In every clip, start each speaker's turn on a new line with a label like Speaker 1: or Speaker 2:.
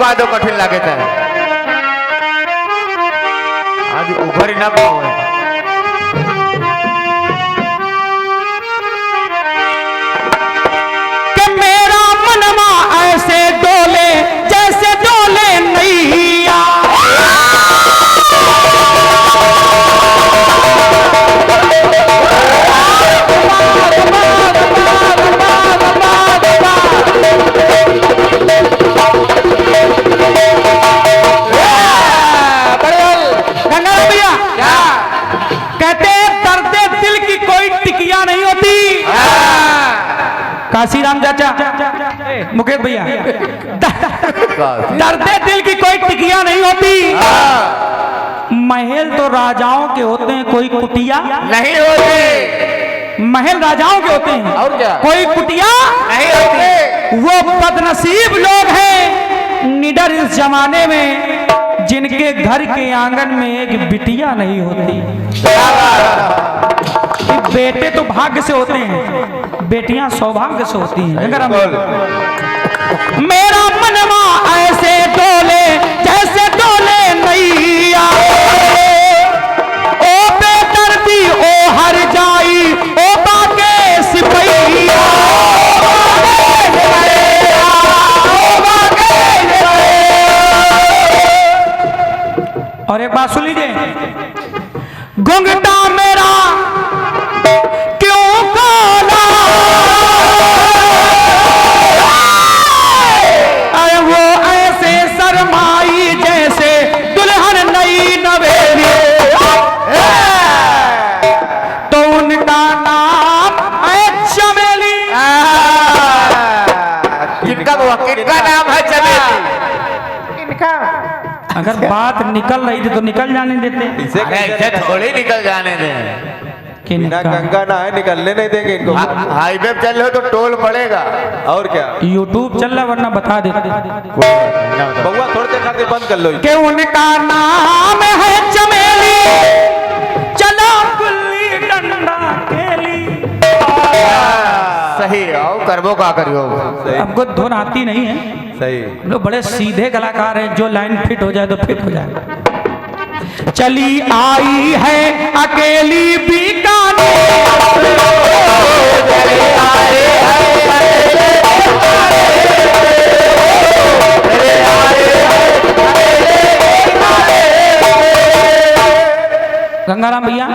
Speaker 1: का दो कठिन लागे था आज उभरी ना पावे
Speaker 2: कि मेरा मनवा ऐसे डोले जैसे डोले नैया। काशीराम चाचा मुकेश भैया दर्दे दिल की कोई टिकिया नहीं होती। महल तो राजाओं के होते हैं, कोई कुटिया
Speaker 1: नहीं होती।
Speaker 2: महल राजाओं के होते हैं
Speaker 1: और क्या,
Speaker 2: कोई कुटिया
Speaker 1: नहीं होती।
Speaker 2: वो बदनसीब लोग हैं निडर इस जमाने में जिनके घर के आंगन में एक बिटिया नहीं होती। बेटे तो भाग्य से होते हैं, बेटियां सौभाग्य से होती हैं। अगर हम मेरा मनवा ऐसे डोले जैसे डोले नैया। ओ बेदर्दी ओ हर जाई ओ बाके सिपहिया। और एक बात सुन लीजिए, घुंघटा मेरा क्यों काला, अरे वो ऐसे शर्माई जैसे दुल्हन नई नवेली। तो उनका नाम है चमेली।
Speaker 1: किनका नाम है चमेली?
Speaker 2: इनका अगर बात निकल रही थी तो निकल जाने देते,
Speaker 1: ऐसे थोड़ी निकल जाने दें।
Speaker 3: बिना गंगा ना है निकलने नहीं देंगे इनको।
Speaker 1: हाईवे पे चल रहे हो तो टोल पड़ेगा।
Speaker 3: और क्या,
Speaker 2: यूट्यूब चल रहा वरना बता देते।
Speaker 3: बउआ थोड़ी देर खातिर बंद कर लो।
Speaker 2: कि उनका नाम है चमेली, चलो गुल्ली डंडा खेली।
Speaker 1: सही आओ करबो का करियो।
Speaker 2: हमको धुन आती नहीं है,
Speaker 3: सही
Speaker 2: लोग बड़े सीधे कलाकार हैं, जो लाइन फिट हो जाए तो फिट हो जाए। चली आई है अकेली बीकानेर, गंगाराम भैया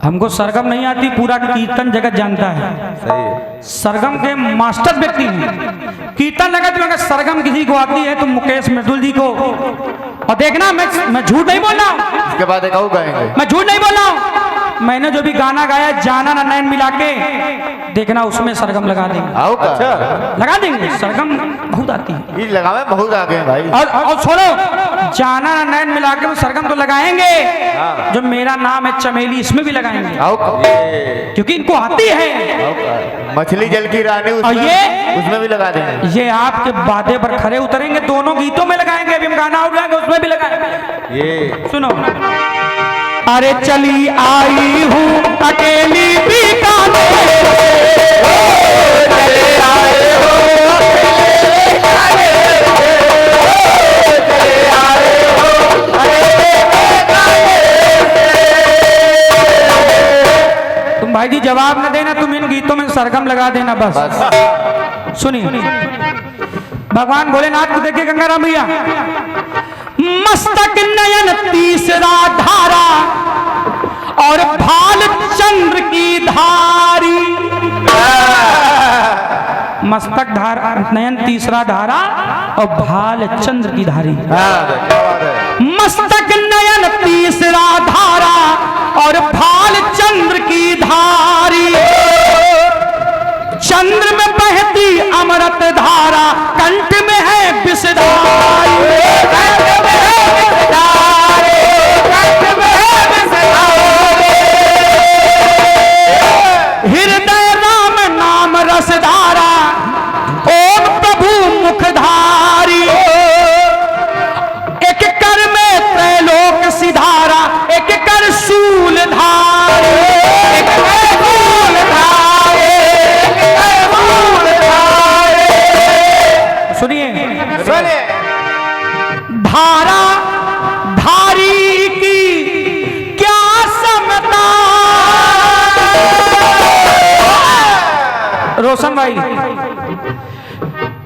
Speaker 2: हमको सरगम नहीं आती, पूरा कीर्तन जगत जानता है।
Speaker 3: सही
Speaker 2: सरगम के मास्टर व्यक्ति हैं। कीर्तन जगत में अगर सरगम किसी को आती है तो मुकेश मृदुल जी को। और देखना मैं झूठ नहीं बोल रहा हूँ,
Speaker 1: इसके बाद एक और गाएंगे।
Speaker 2: मैं झूठ नहीं बोल रहा हूँ। मैंने जो भी गाना गाया जाना ना नैन मिला के, देखना उसमें सरगम लगा देंगे।
Speaker 1: आओ का
Speaker 3: अच्छा
Speaker 2: लगा देंगे, सरगम बहुत आती है।
Speaker 1: ये लगावे बहुत आगे हैं भाई।
Speaker 2: और छोड़ो, जाना ना नैन मिला के सरगम तो लगाएंगे, जो मेरा नाम है चमेली इसमें भी लगाएंगे।
Speaker 1: आओ का
Speaker 2: क्योंकि इनको आती है।
Speaker 1: मछली जल की रानी
Speaker 2: और
Speaker 1: उसमें भी लगा देंगे।
Speaker 2: ये आपके बादे पर खड़े उतरेंगे, दोनों गीतों में लगाएंगे। अभी हम गाना उठाएंगे उसमें भी लगाएंगे।
Speaker 3: ये
Speaker 2: सुनो, अरे चली आई हूँ अकेली बीकानेर, चले आए हो तुम भाई जी जवाब न देना, तुम इन गीतों में सरगम लगा देना बस। सुनिए, भगवान भोलेनाथ को देखिए गंगाराम भैया। मस्तक नयन तीसरा धारा और भाल चंद्र की धारी। मस्तक धारा नयन तीसरा धारा और भाल चंद्र की धारी। मस्तक नयन तीसरा धारा और भाल चंद्र की धारी। चंद्र में बहती अमृत धारा, कंठ में है विषधारी। हृदय राम नाम रसधारा, ओम प्रभु मुखधारी। एक कर में त्रैलोक सिधारा, एक कर शूलधारी। सुनिए, धारा धारी की क्या समता। रोशन भाई,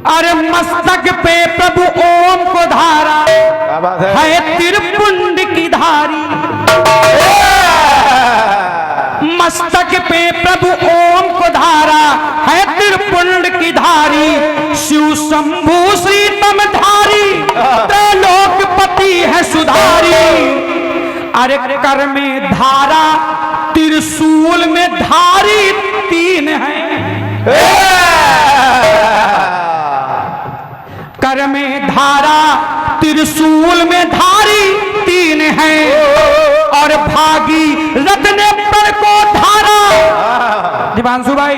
Speaker 2: अरे मस्तक पे प्रभु ओम को धारा
Speaker 3: क्या बात
Speaker 2: है त्रिपुंड की धारी। मस्तक पे प्रभु ओम को धारा है त्रिपुंड की धारी। शिव शंभु श्रीतम धारी त्रैलोकपति है सुधारी। अरे कर में धारा त्रिशूल में धारी तीन है। कर में धारा त्रिशूल में धारी तीन है। और भागी रत्ने पर को धारा। दिवांशु भाई,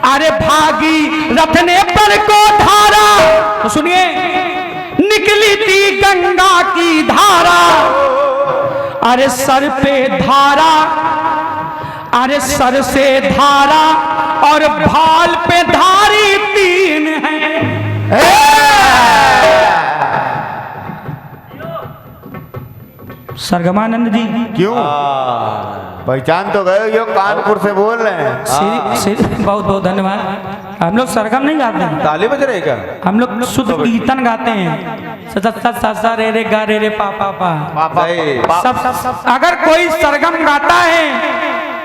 Speaker 2: अरे भागी रत्ने पर को धारा तो सुनिए, निकली थी गंगा की धारा। अरे सर पे धारा, अरे सर से धारा और भाल पे धारी तीन है। सरगमानंद जी
Speaker 1: क्यों पहचान तो गए, यो कानपुर से बोल रहे हैं।
Speaker 2: बहुत बहुत धन्यवाद। हम लोग सरगम नहीं गाते हैं,
Speaker 3: ताली बज रही क्या?
Speaker 2: हम लोग शुद्ध कीर्तन गाते हैं। सा रे रे गा रे रे पा पा पा। सब अगर कोई सरगम गाता है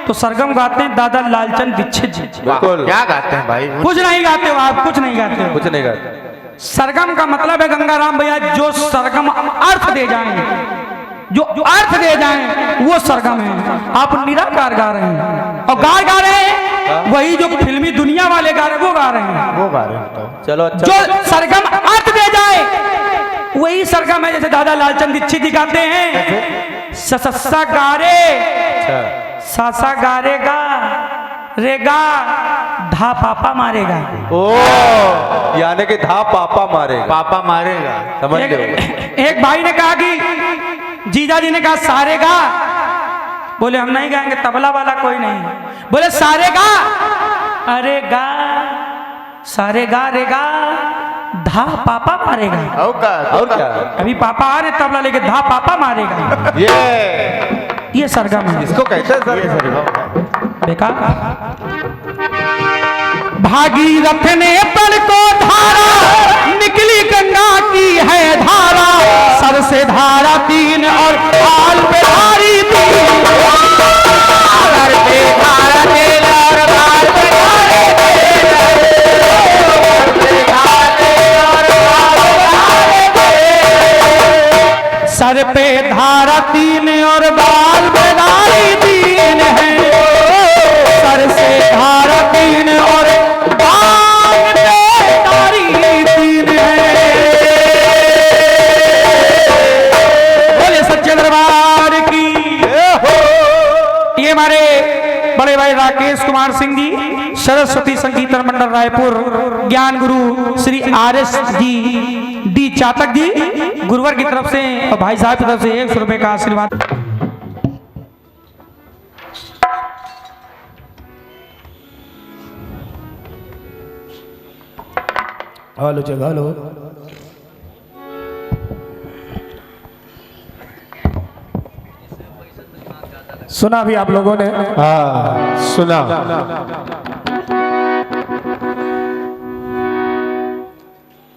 Speaker 2: तो सरगम गाते हैं दादा लालचंद दीक्षित जी।
Speaker 3: बिल्कुल।
Speaker 1: क्या गाते हैं भाई?
Speaker 2: कुछ नहीं गाते हो आप, कुछ नहीं गाते हो।
Speaker 3: कुछ नहीं गाते।
Speaker 2: सरगम का मतलब है गंगाराम भैया, जो सरगम अर्थ दे जाएंगे, जो अर्थ दे जाएं वो सरगम है। आप निराकार गा रहे हैं और गा रहे हैं वही जो फिल्मी दुनिया वाले गा रहे हैं वो गा रहे हैं।
Speaker 1: वो गा रहे हैं तो
Speaker 3: चलो अच्छा।
Speaker 2: जो सरगम अर्थ दे जाए वही सरगम है। जैसे दादा लालचंद दीक्षित जी गाते हैं, ससा गारे सासा गारेगा रेगा धा पापा मारेगा।
Speaker 3: ओ यानी कि धा पापा मारेगा।
Speaker 1: पापा मारेगा,
Speaker 3: समझ लो।
Speaker 2: एक भाई ने कहा कि जीजा जी ने कहा सारे गा, बोले हम नहीं गाएंगे, तबला वाला कोई नहीं। बोले सारे गा, अरे गा सारे गा रे गा धा पापा मारेगा।
Speaker 3: और क्या?
Speaker 2: अभी पापा आ रहे तबला लेके धा पापा मारेगा। ये सरगम है,
Speaker 3: इसको कहते हैं सर।
Speaker 2: देखा भागीरथ ने पर को धारा, निकली गंगा की है धारा। सर से धारा तीन और हाल पे धारी तीन। सर पे धारा तीन और हाल पे धारी तीन। सर पे धारा तीन और बाल पे धारी तीन है। सर से धारा तीन और बाल पे धारी तीन है। बोले सच्चे दरबार की। ये हमारे बड़े भाई राकेश कुमार सिंह जी, सरस्वती संगीतन मंडल रायपुर, ज्ञान गुरु श्री RS जी डी चातक जी, गुरुवर की तरफ से और भाई साहब की तरफ से 100 रुपए का आशीर्वाद।
Speaker 4: हेलो जगह हेलो। सुना भी आप लोगों ने?
Speaker 3: हाँ सुना।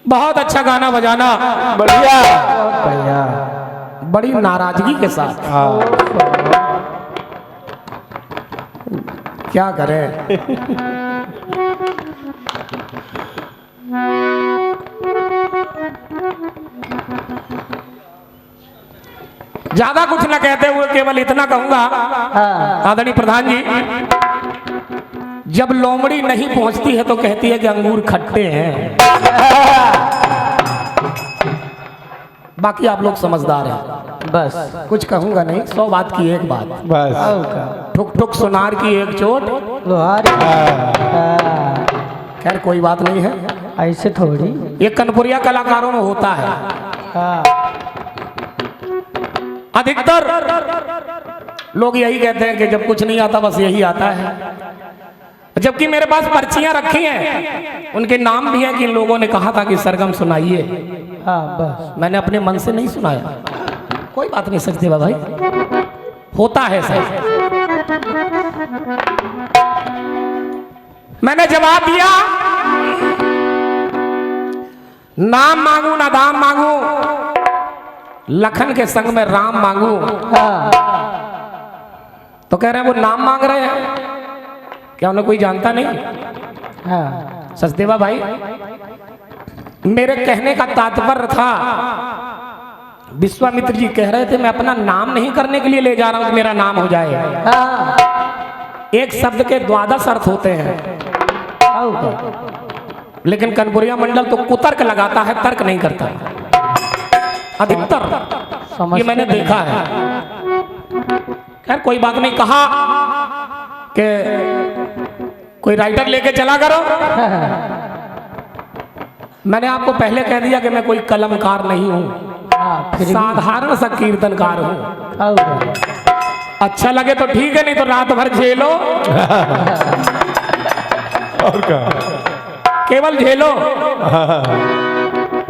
Speaker 4: बहुत अच्छा गाना बजाना,
Speaker 3: बढ़िया
Speaker 4: बढ़िया, बड़ी नाराजगी के साथ। क्या करें? ज्यादा कुछ न कहते हुए केवल इतना कहूंगा, आदरणीय प्रधान जी, जब लोमड़ी नहीं पहुंचती है तो कहती है कि अंगूर खट्टे हैं। बाकी आप लोग समझदार हैं, बस कुछ कहूंगा नहीं। 100 बात की एक बात,
Speaker 3: बस।
Speaker 4: ठुक ठुक सुनार की एक चोट लोहार। खैर कोई बात नहीं है,
Speaker 5: ऐसे थोड़ी।
Speaker 4: ये कनपुरिया कलाकारों में होता है। अधिकतर लोग यही कहते हैं कि जब कुछ नहीं आता बस यही आता है। जबकि मेरे पास पर्चियां रखी हैं, उनके नाम भी हैं कि इन लोगों ने कहा था कि सरगम सुनाइए।
Speaker 2: हाँ बस
Speaker 4: मैंने अपने मन से नहीं सुनाया। कोई बात नहीं सचदेवा भाई, होता है सर। मैंने जवाब दिया, नाम मांगू ना दाम मांगू, लखन के संग में राम मांगू।
Speaker 2: हाँ
Speaker 4: तो कह रहे हैं वो नाम मांग रहे हैं, क्या उन्हें कोई जानता नहीं?
Speaker 2: हाँ
Speaker 4: सचदेवा भाई, मेरे कहने का तात्पर्य था, विश्वामित्र जी कह रहे थे मैं अपना नाम नहीं करने के लिए ले जा रहा हूं कि मेरा नाम हो जाए।
Speaker 2: हाँ
Speaker 4: एक शब्द के 12 अर्थ होते हैं, लेकिन कनपुरिया मंडल तो कुतर्क लगाता है, तर्क नहीं करता अधिकतर, ये मैंने देखा है। खैर कोई बात नहीं, कहा कि कोई राइटर लेके चला करो। मैंने आपको पहले कह दिया कि मैं कोई कलमकार नहीं हूं, साधारण सा कीर्तनकार हूं। अच्छा लगे तो ठीक है, नहीं तो रात भर झेलो।
Speaker 3: और क्या,
Speaker 4: केवल झेलो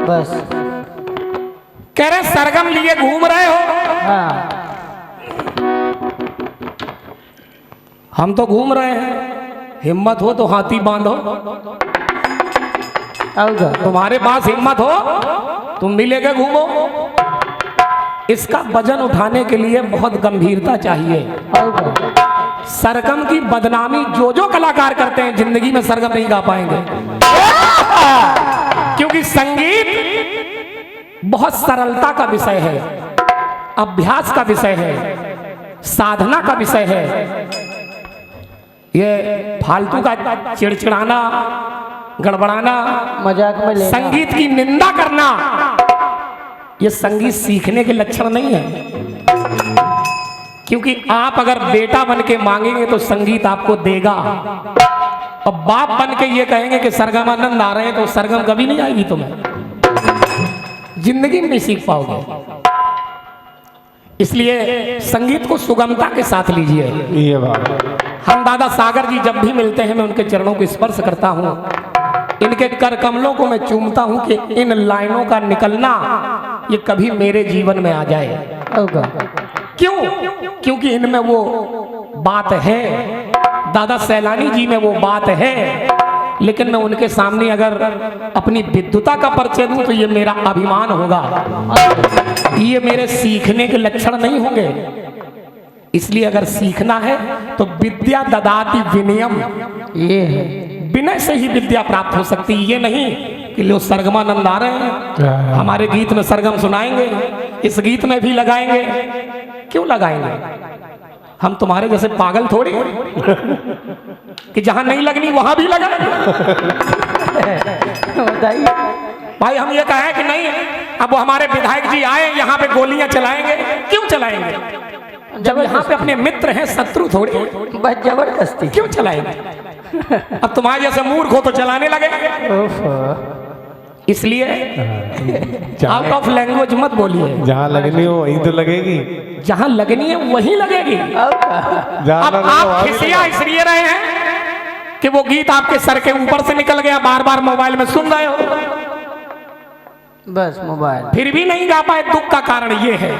Speaker 2: बस।
Speaker 4: कह रहे सरगम लिए घूम रहे हो।
Speaker 2: हाँ
Speaker 4: हम तो घूम रहे हैं, हिम्मत हो तो हाथी बांधो। तुम्हारे पास हिम्मत हो तुम भी लेके घूमो। इसका वजन उठाने के लिए बहुत गंभीरता चाहिए। सरगम की बदनामी जो जो कलाकार करते हैं, जिंदगी में सरगम नहीं गा पाएंगे, क्योंकि संगीत बहुत सरलता का विषय है, अभ्यास का विषय है, साधना का विषय है। ये फालतू का चिड़चिड़ाना, गड़बड़ाना,
Speaker 2: मजाक में लेना,
Speaker 4: संगीत की निंदा करना, ये संगीत सीखने के लक्षण नहीं है। क्योंकि आप अगर बेटा बन के मांगेंगे तो संगीत आपको देगा, और बाप बन के ये कहेंगे कि सरगमानंद आ रहे हैं तो सरगम कभी नहीं आएगी तुम्हें, जिंदगी में नहीं सीख पाओगे। इसलिए संगीत को सुगमता के साथ लीजिए।
Speaker 3: ये बात
Speaker 4: हम दादा सागर जी जब भी मिलते हैं मैं उनके चरणों को स्पर्श करता हूँ, इनके कर कमलों को मैं चूमता हूँ कि इन लाइनों का निकलना ये कभी मेरे जीवन में आ जाए। क्यों? क्योंकि इनमें वो बात है, दादा सैलानी जी में वो बात है, लेकिन मैं उनके सामने अगर अपनी विद्वता का परिचय दूं तो ये मेरा अभिमान होगा, ये मेरे सीखने के लक्षण नहीं होंगे। इसलिए अगर सीखना है तो विद्या ददाति विनयम,
Speaker 2: ये है,
Speaker 4: विनय से ही विद्या प्राप्त हो सकती है। ये नहीं कि लो सरगमानंद आ रहे हैं, हमारे गीत में सरगम सुनाएंगे, इस गीत में भी लगाएंगे। क्यों लगाएंगे? हम तुम्हारे जैसे पागल थोड़ी कि जहां नहीं लगनी वहां भी लगाएंगे। भाई हम ये कहें कि नहीं, अब वो हमारे विधायक जी आए यहाँ पे गोलियां चलाएंगे, क्यों चलाएंगे? जब यहाँ पे अपने मित्र हैं, शत्रु थोड़ी,
Speaker 2: बस जबरदस्ती
Speaker 4: क्यों चलाएंगे? अब तुम्हारे जैसे मूर्ख हो तो चलाने लगे। इसलिए आउट ऑफ लैंग्वेज मत बोलिए,
Speaker 3: जहाँ लगनी हो वहीं तो लगेगी,
Speaker 4: जहां लगनी है वहीं लगेगी। अब आप खिसिया इसलिए रहे हैं कि वो गीत आपके सर के ऊपर से निकल गया, बार बार मोबाइल में सुन रहे हो,
Speaker 2: बस मोबाइल,
Speaker 4: फिर भी नहीं गा पाए। दुख का कारण ये है,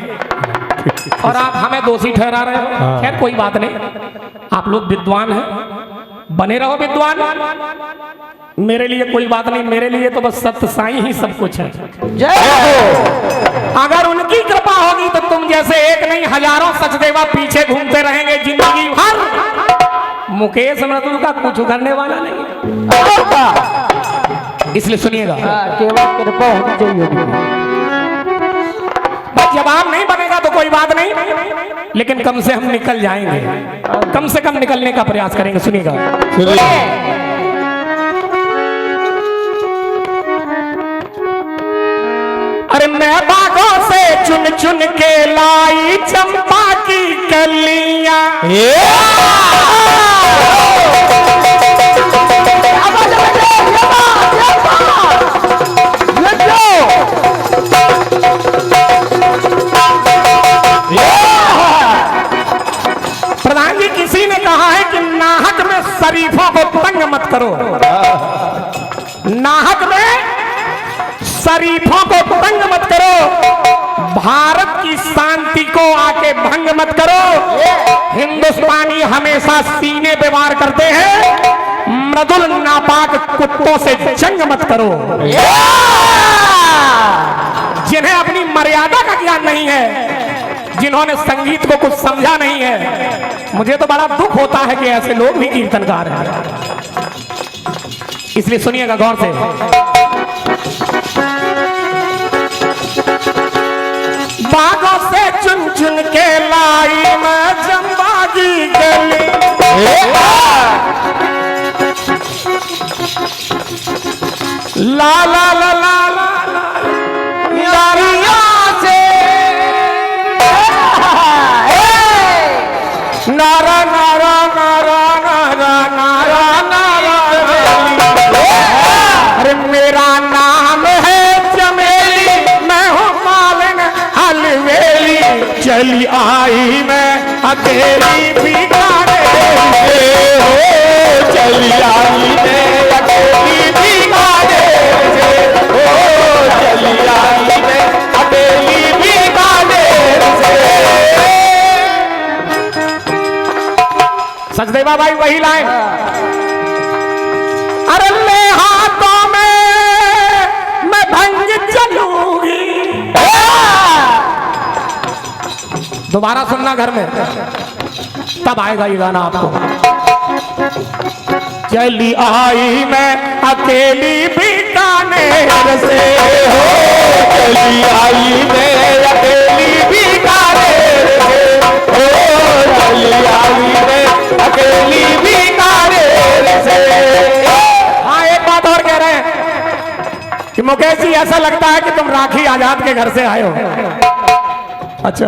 Speaker 4: और आप हमें दोषी ठहरा रहे हो। खैर कोई बात नहीं, आप लोग विद्वान हैं, बने रहो विद्वान। मेरे लिए कोई बात नहीं, मेरे लिए तो बस सत्य साईं ही सब कुछ है। अगर उनकी कृपा होगी तो तुम जैसे एक नहीं हजारों सचदेवा पीछे घूमते रहेंगे जिंदगी भर। मुकेश मृदुल का कुछ करने वाला नहीं, इसलिए सुनिएगा।
Speaker 2: केवल कृपा होनी चाहिए।
Speaker 4: बस जवाब नहीं बनेगा तो कोई बात नहीं, लेकिन कम से हम निकल जाएंगे, कम से कम निकलने का प्रयास करेंगे। सुनिएगा। अरे मैं बागों से चुन चुन के लाई चंपा की कलियां, प्रधान जी किसी ने कहा है कि नाहक में शरीफों को तंग मत करो, भारत की शांति को आके भंग मत करो। हिंदुस्तानी हमेशा सीने पे वार करते हैं, मृदुल नापाक कुत्तों से जंग मत करो। जिन्हें अपनी मर्यादा का ज्ञान नहीं है, जिन्होंने संगीत को कुछ समझा नहीं है, मुझे तो बड़ा दुख होता है कि ऐसे लोग भी कीर्तनकार हैं। इसलिए सुनिएगा गौर से। बागों से चुन चुन के लाई मैं चंबा की गली, ला ला ला ला ला यारिया से नारा नारा नारा नारा नारा नारा, अरे मेरा नाम है चमेली, मैं हूँ मालिन अलवेली, चली आई मैं अकेली भिखारी, चली आई मैं अकेली भिखारी, चली आई मैं अकेली भिखारी। सचदेवा भाई वही लाइन, अरे ले हाथों में मैं भंग चलूंगी। दोबारा सुनना घर में, तब आएगा ये गाना आपको। चली आई मैं अकेली बीकानेर से, हो चली आई मैं अकेली बीकानेर से, हो चली आई मैं अकेली बीकानेर से। हाँ, एक बात और कह रहे हैं कि मुकेश जी ऐसा लगता है कि तुम राखी आजाद के घर से आए हो। अच्छा,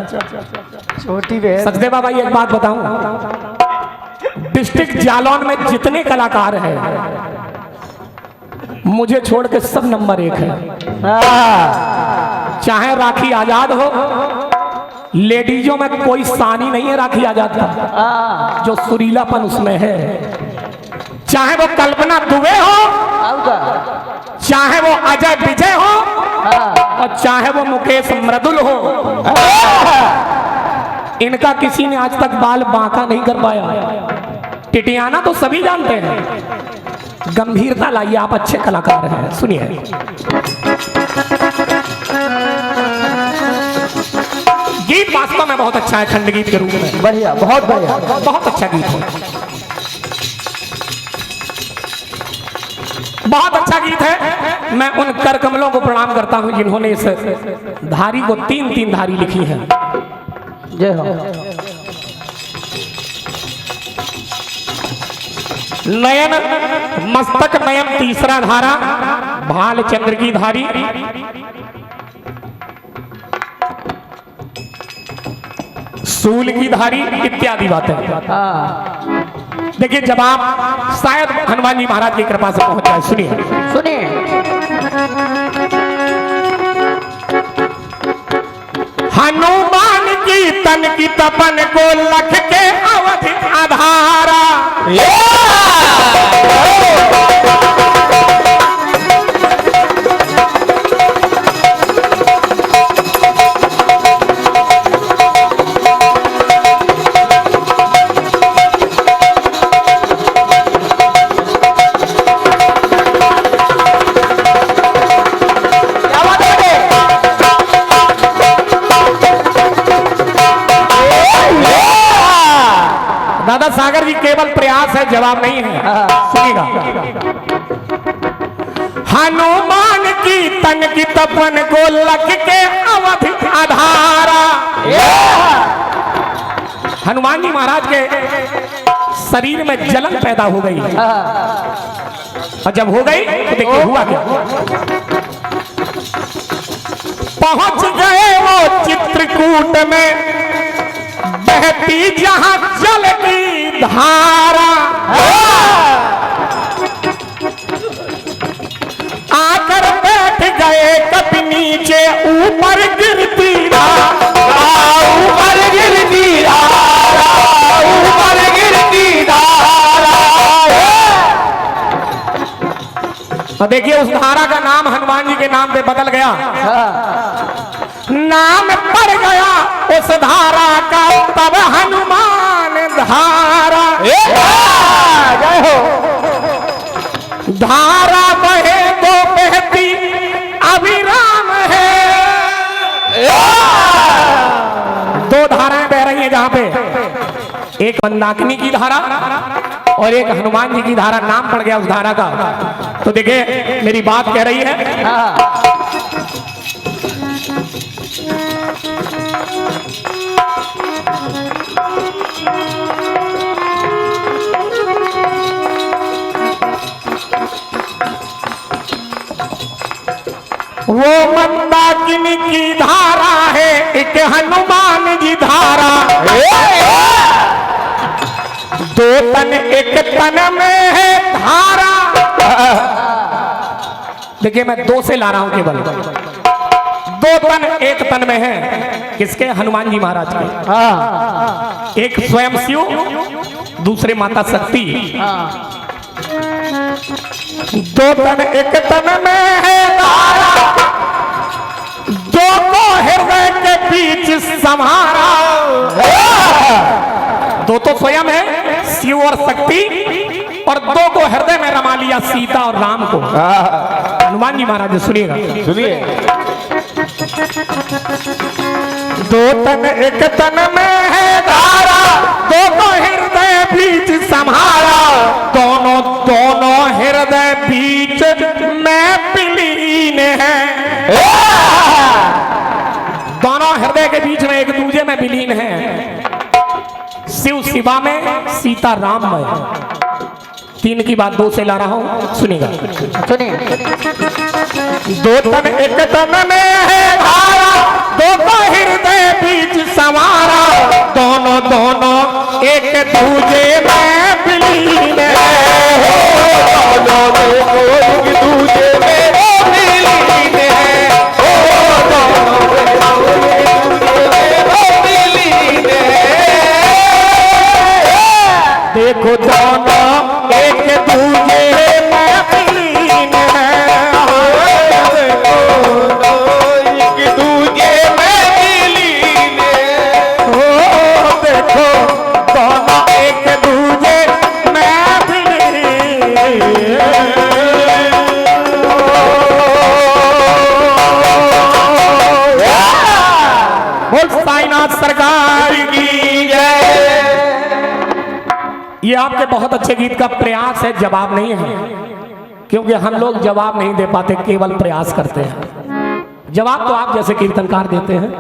Speaker 2: छोटी बहन।
Speaker 4: सचदेवा भाई एक बात बताऊं, डिस्ट्रिक्ट जालौन में जितने कलाकार हैं, मुझे छोड़ के सब नंबर 1 है। चाहे राखी आजाद हो, लेडीजों में कोई सानी नहीं है राखी आजाद का, जो सुरीलापन उसमें है। चाहे वो कल्पना दुबे हो, चाहे वो अजय विजय हो, और चाहे वो मुकेश मृदुल हो, इनका किसी ने आज तक बाल बांका नहीं कर पाया। टिटियाना तो सभी जानते हैं, गंभीरता लाइए, आप अच्छे कलाकार हैं। सुनिए, गीत वास्तव में बहुत अच्छा है, खंड गीत के रूप में
Speaker 2: बढ़िया, बहुत बढ़िया,
Speaker 4: बहुत अच्छा गीत है, बहुत अच्छा गीत है। मैं उन कर कमलों को प्रणाम करता हूं जिन्होंने इस धारी को 3-3 धारी लिखी है।
Speaker 2: जय हो।
Speaker 4: नयन मस्तक नयन तीसरा धारा, भाल चंद्र की धारी, सूल की धारी इत्यादि बातें। देखिए, जब आप शायद हनुमान जी महाराज की कृपा से पहुंच जाए। सुनिए
Speaker 2: सुनिए,
Speaker 4: हनुमान की तन की तपन को लख के अवधि आधारा, दादा सागर जी केवल प्रयास है, जवाब नहीं है। सुनिएगा, हनुमान की तन की तपन को लख के अवधि आधारा। हनुमान जी महाराज के शरीर में जलन पैदा हो गई, और जब हो गई तो देखिए हुआ क्या। पहुंच गए वो चित्रकूट में, बहती जहां जल की धारा, आकर बैठ गए कभी नीचे, ऊपर गिरती धारा, ऊपर गिरती धारा, ऊपर गिरती धारा। और देखिए, उस धारा का नाम हनुमान जी के नाम पे बदल गया, नाम पड़ गया उस धारा का, तब हनुमान धारा।
Speaker 3: जय हो।
Speaker 4: धारा बहे दो बहती अविराम है। दो धाराएं बह रही हैं जहां पे, एक मंदाकिनी की धारा और एक हनुमान जी की धारा, नाम पड़ गया उस धारा का। तो देखिए मेरी बात कह रही है, वो मंदाकिनी की धारा है, एक हनुमान जी धारा। दो तन एक तन में है धारा। देखिए मैं दो से ला रहा हूं केवल, दो तन एक तन में है, किसके? हनुमान जी महाराज के। एक स्वयं शिव, दूसरे माता शक्ति। दो तन एक तन में है धारा, दो को हृदय के बीच संहारा। दो तो स्वयं है शिव और शक्ति, और दो को हृदय में रमा लिया सीता और राम को। हनुमान जी महाराज सुनिएगा,
Speaker 3: सुनिए।
Speaker 4: दो तन एक तन में है धारा, दो को हृदय बीच संहारा। दोनों दोनों हृदय बीच में विलीन है। दोनों हृदय के बीच में एक दूजे में विलीन है। शिव शिवा में, सीता राम में। तीन की बात दो से ला रहा हूं, सुनिएगा।
Speaker 2: सुनिए।
Speaker 4: दो तन एक तन में है धारा, दो को हृदय बीच संवारा। दोनों दोनों एक दूजे में विलीन है। दोनों एक दूजे में विलीन है। देखो दोनों एक दूजे में विलीन है। एक दूजे में विलीन है। देखो दोनों एक दूजे में विलीन है। बोल साईनाथ सरकार की जय। ये आपके बहुत अच्छे गीत का प्रयास है, जवाब नहीं है, क्योंकि हम लोग जवाब नहीं दे पाते, केवल प्रयास करते हैं। जवाब तो आप जैसे कीर्तनकार देते हैं।